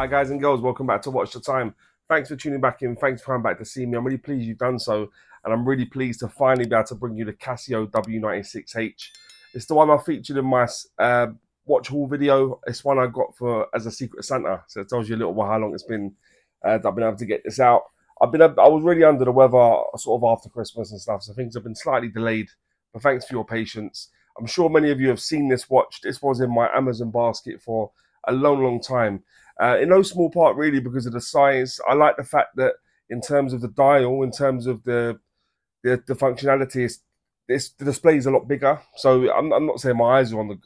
Hi guys and girls, welcome back to Watch the Time. Thanks for tuning back in, thanks for coming back to see me. I'm really pleased you've done so, and I'm really pleased to finally be able to bring you the Casio W-96H. It's the one I featured in my watch haul video. It's one I got as a Secret Santa, so it tells you a little while how long it's been that I've been able to get this out. I was really under the weather sort of after Christmas and stuff, so things have been slightly delayed, but thanks for your patience. I'm sure many of you have seen this watch. This was in my Amazon basket for a long time. In no small part really because of the size. I like the fact that in terms of the dial, in terms of the functionality, the display is a lot bigger. So I'm not saying my eyes are on the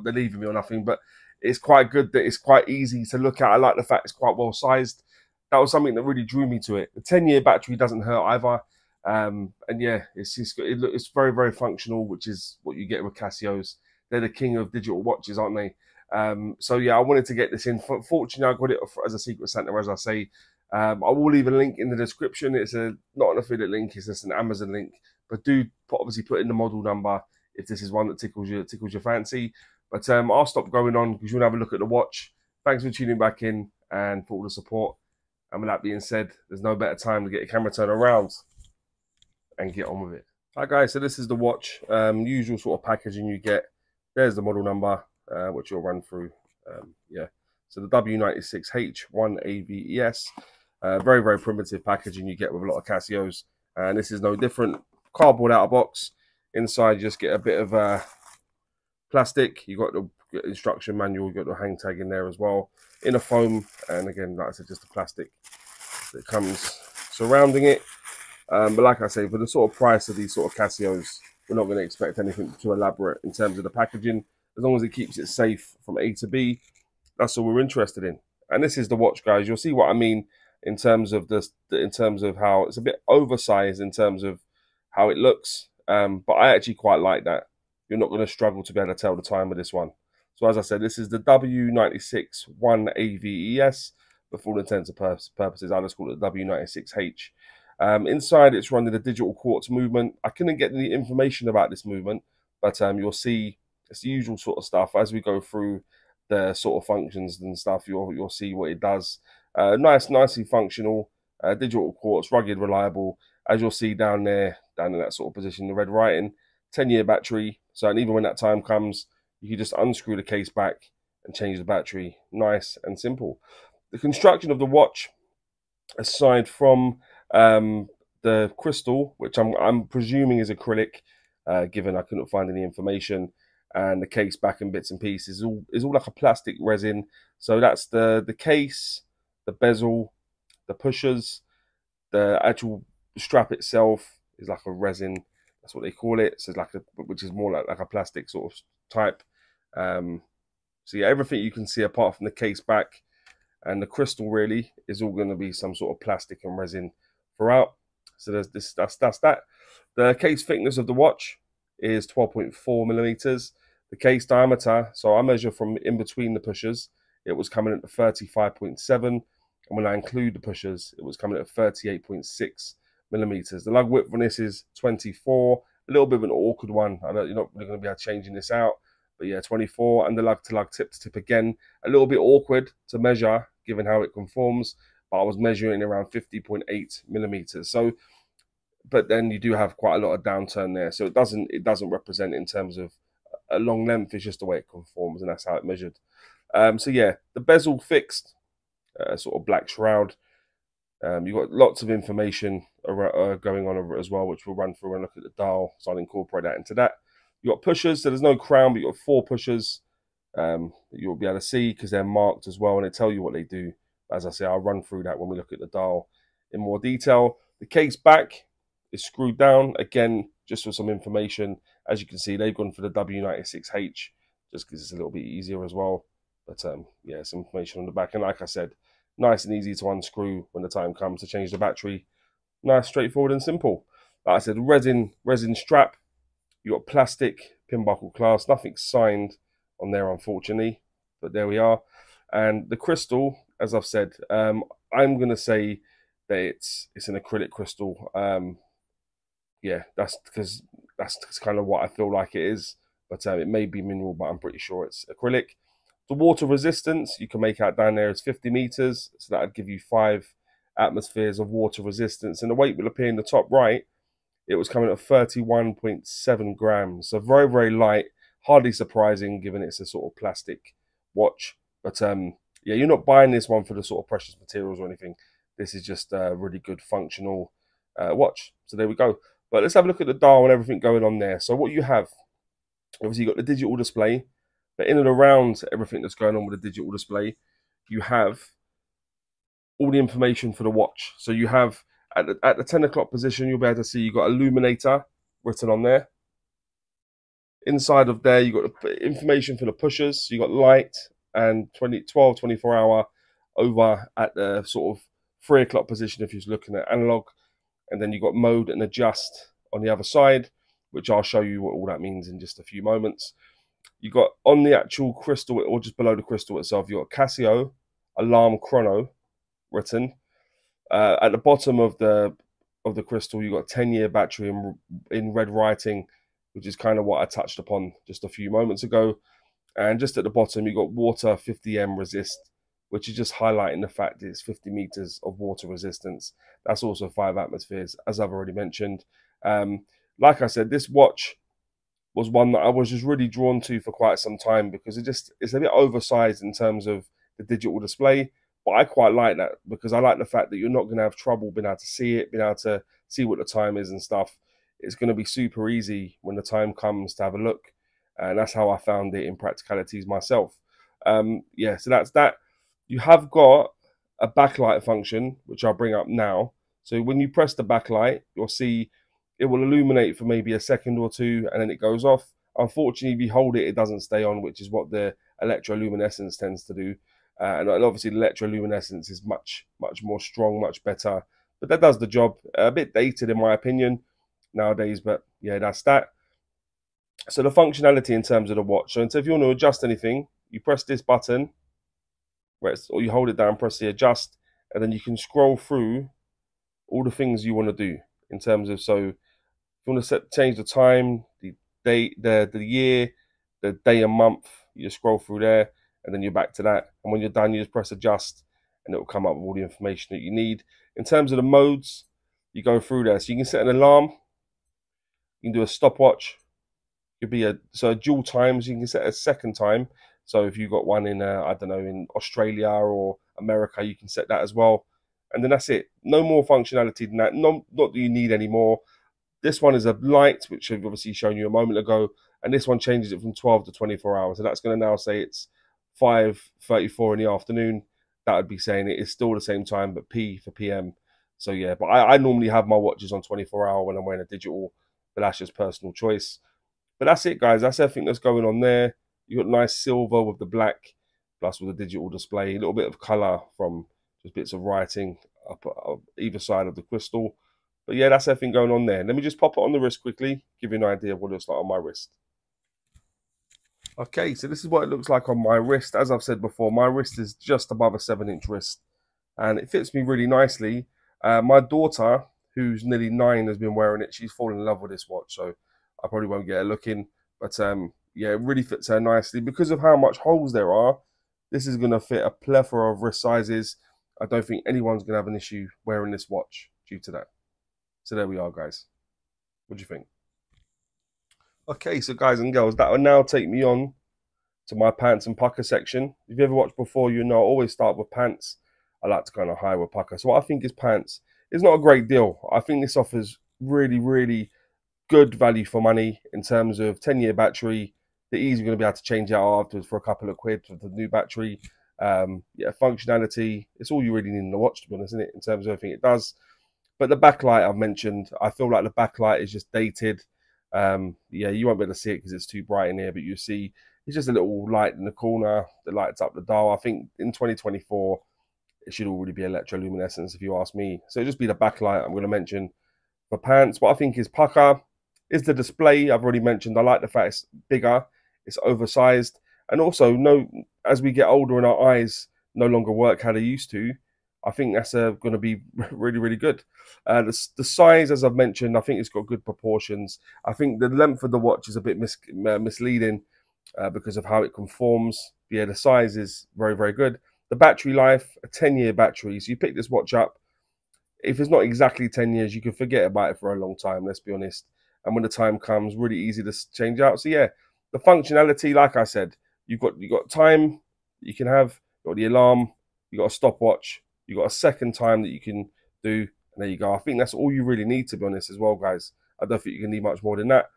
leaving me or nothing, but it's quite good that it's quite easy to look at. I like the fact it's quite well sized. That was something that really drew me to it. The 10-year battery doesn't hurt either. And yeah, it's very functional, which is what you get with Casios. They're the king of digital watches, aren't they? So yeah, I wanted to get this in. Fortunately, I got it as a Secret Santa, as I say. I will leave a link in the description. It's not an affiliate link; it's just an Amazon link. But do obviously put in the model number if this is one that tickles your fancy. But I'll stop going on because you'll have a look at the watch. Thanks for tuning back in and for all the support. And with that being said, there's no better time to get your camera turned around and get on with it. Hi guys, so this is the watch. Usual sort of packaging you get. There's the model number, which you'll run through. Yeah, so the W-96H-1AVES. Very primitive packaging you get with a lot of Casios. And this is no different. Cardboard outer box. Inside you just get a bit of plastic. You got the instruction manual, you got the hang tag in there as well. Inner foam, and again, like I said, just the plastic that comes surrounding it. But like I say, for the sort of price of these sort of Casios, we're not going to expect anything too elaborate in terms of the packaging. As long as it keeps it safe from A to B, that's all we're interested in. And this is the watch, guys. You'll see what I mean in terms of how it's a bit oversized in terms of how it looks. But I actually quite like that. You're not going to struggle to be able to tell the time with this one. So as I said, this is the W-96-1AVES. But for all intents and purposes, I just call it the W-96H. Inside, it's running the digital quartz movement. I couldn't get any information about this movement, but you'll see it's the usual sort of stuff as we go through the sort of functions and stuff. You'll see what it does. Nicely functional, digital quartz, rugged, reliable. As you'll see down in that sort of position, the red writing, 10-year battery. So and even when that time comes, you can just unscrew the case back and change the battery. Nice and simple. The construction of the watch, aside from the crystal, which I'm presuming is acrylic, given I couldn't find any information, and the case back and bits and pieces is all like a plastic resin. So that's the case, the bezel, the pushers, the actual strap itself is like a resin. That's what they call it. So it's like which is more like a plastic sort of type. So yeah, everything you can see apart from the case back and the crystal really is all going to be some sort of plastic and resin throughout. So that's that. The case thickness of the watch is 12.4 millimeters. The case diameter, so I measure from in between the pushers, it was coming at 35.7, and when I include the pushers, it was coming at 38.6 millimeters. The lug width on this is 24, a little bit of an awkward one. I know you're not really going to be able to changing this out, but yeah, 24, and the lug to lug tip to tip again, a little bit awkward to measure given how it conforms, but I was measuring around 50.8 millimeters. So, but then you do have quite a lot of downturn there, so it doesn't represent in terms of a long length. It's just the way it conforms, and that's how it measured. So yeah, the bezel fixed, sort of black shroud. You've got lots of information going on over it as well, which we'll run through and look at the dial, so I'll incorporate that into that. You've got pushers, so there's no crown, but you've got 4 pushers that you'll be able to see because they're marked as well, and they tell you what they do. As I say, I'll run through that when we look at the dial in more detail. The case back is screwed down, again, just for some information. As you can see, they've gone for the W96H, just because it's a little bit easier as well. But yeah, some information on the back. And like I said, nice and easy to unscrew when the time comes to change the battery. Nice, straightforward and simple. Like I said, resin strap. You got plastic pin buckle clasp, nothing signed on there unfortunately, but there we are. And the crystal, as I've said, I'm going to say that it's an acrylic crystal. Yeah, that's kind of what I feel like it is, but it may be mineral, but I'm pretty sure it's acrylic. The water resistance, you can make out down there as 50 meters. So that would give you 5 atmospheres of water resistance. And the weight will appear in the top right. It was coming at 31.7 grams. So very, very light. Hardly surprising given it's a sort of plastic watch. But yeah, you're not buying this one for the sort of precious materials or anything. This is just a really good functional watch. So there we go. But let's have a look at the dial and everything going on there. So what you have, obviously you've got the digital display, but in and around everything that's going on with the digital display, you have all the information for the watch. So you have, at the 10 o'clock position, you'll be able to see you've got illuminator written on there. Inside of there, you've got the information for the pushers. You've got light and 12, 24 hour over at the sort of 3 o'clock position if you're looking at analog. And then you've got mode and adjust on the other side, which I'll show you what all that means in just a few moments. You've got on the actual crystal, or just below the crystal itself, you've got Casio alarm chrono written. At the bottom of the crystal, you've got 10-year battery in red writing, which is kind of what I touched upon just a few moments ago. And just at the bottom, you've got water 50M resist, which is just highlighting the fact that it's 50 meters of water resistance. That's also 5 atmospheres, as I've already mentioned. Like I said, this watch was one that I was just really drawn to for quite some time because it's a bit oversized in terms of the digital display. But I quite like that because I like the fact that you're not going to have trouble being able to see it, being able to see what the time is and stuff. It's going to be super easy when the time comes to have a look. And that's how I found it in practicalities myself. Yeah, so that's that. You have got a backlight function, which I'll bring up now. So when you press the backlight, you'll see it will illuminate for maybe a second or two, and then it goes off. Unfortunately, if you hold it, it doesn't stay on, which is what the electroluminescence tends to do. And obviously, the electroluminescence is much, much more strong, much better. But that does the job. A bit dated, in my opinion, nowadays. But yeah, that's that. So the functionality in terms of the watch. So if you want to adjust anything, you press this button, or you hold it down, press the adjust, and then you can scroll through all the things you want to do in terms of, so if you want to change the time, the date, the year, the day and month, you just scroll through there, and then you're back to that. And when you're done, you just press adjust, and it will come up with all the information that you need. In terms of the modes, you go through there. So you can set an alarm, you can do a stopwatch, it could be a dual times, you can set a second time. So if you've got one in, I don't know, in Australia or America, you can set that as well. And then that's it. No more functionality than that. Not that you need any more. This one is a light, which I've obviously shown you a moment ago. And this one changes it from 12 to 24 hours. So that's going to now say it's 5:34 in the afternoon. That would be saying it is still the same time, but P for PM. So yeah, but I normally have my watches on 24-hour when I'm wearing a digital, but that's just personal choice. But that's it, guys. That's everything that's going on there. You got nice silver with the black, plus with the digital display. A little bit of color from just bits of writing up either side of the crystal. But yeah, that's everything going on there. Let me just pop it on the wrist quickly, give you an idea of what it looks like on my wrist. Okay, so this is what it looks like on my wrist. As I've said before, my wrist is just above a 7-inch wrist, and it fits me really nicely. My daughter, who's nearly 9, has been wearing it. She's fallen in love with this watch, so I probably won't get her looking. But yeah, it really fits her nicely. Because of how much holes there are, this is going to fit a plethora of wrist sizes. I don't think anyone's going to have an issue wearing this watch due to that. So there we are, guys. What do you think? Okay, so guys and girls, that will now take me on to my pants and Pukka section. If you ever watched before, you know I always start with pants. I like to kind of hide with Pukka. So what I think is pants is not a great deal. I think this offers really, really good value for money in terms of 10-year battery. They're easily going to be able to change out afterwards for a couple of quid with the new battery. Yeah, functionality, it's all you really need in the watch, to be honest, isn't it, in terms of everything it does. But the backlight I've mentioned, I feel like the backlight is just dated. Yeah, you won't be able to see it because it's too bright in here, but you see it's just a little light in the corner that lights up the dial. I think in 2024, it should already be electroluminescence, if you ask me. So it'll just be the backlight I'm going to mention. For pants, what I think is Pukka is the display. I've already mentioned, I like the fact it's bigger, it's oversized, and also, as we get older and our eyes no longer work how they used to, I think that's going to be really, really good. The size, as I've mentioned, I think it's got good proportions. I think the length of the watch is a bit misleading because of how it conforms. Yeah, the size is very, very good. The battery life, a 10-year battery. So you pick this watch up. If it's not exactly 10 years, you can forget about it for a long time, let's be honest. And when the time comes, really easy to change out. So yeah, the functionality, like I said, you've got time you can have, you've got the alarm, you've got a stopwatch, you've got a second time that you can do, and there you go. I think that's all you really need, to be honest, as well, guys. I don't think you can need much more than that.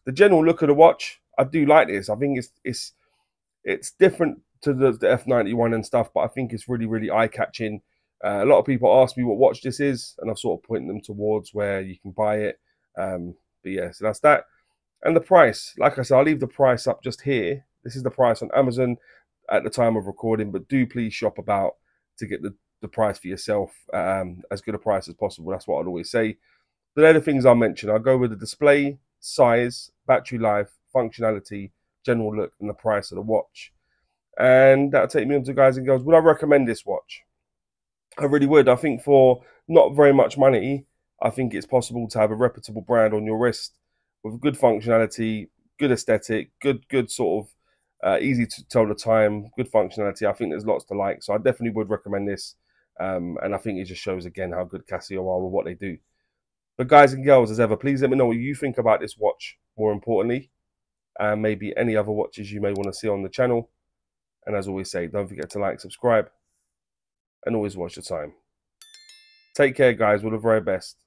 The general look of the watch, I do like this. I think it's different to the F91 and stuff, but I think it's really, really eye-catching. A lot of people ask me what watch this is, and I've sort of pointed them towards where you can buy it. But yeah, so that's that. And the price, like I said, I'll leave the price up just here. This is the price on Amazon at the time of recording, but do please shop about to get the price for yourself, as good a price as possible. That's what I'd always say. The other things I'll mention, I'll go with the display, size, battery life, functionality, general look, and the price of the watch. And that'll take me on to, guys and girls, would I recommend this watch? I really would. I think for not very much money, I think it's possible to have a reputable brand on your wrist with good functionality, good aesthetic, good sort of easy to tell the time, good functionality. I think there's lots to like, so I definitely would recommend this. And I think it just shows again how good Casio are with what they do. But guys and girls, as ever, please let me know what you think about this watch, more importantly, and maybe any other watches you may want to see on the channel. And as always say, don't forget to like, subscribe, and always watch your time. Take care, guys. All the very best.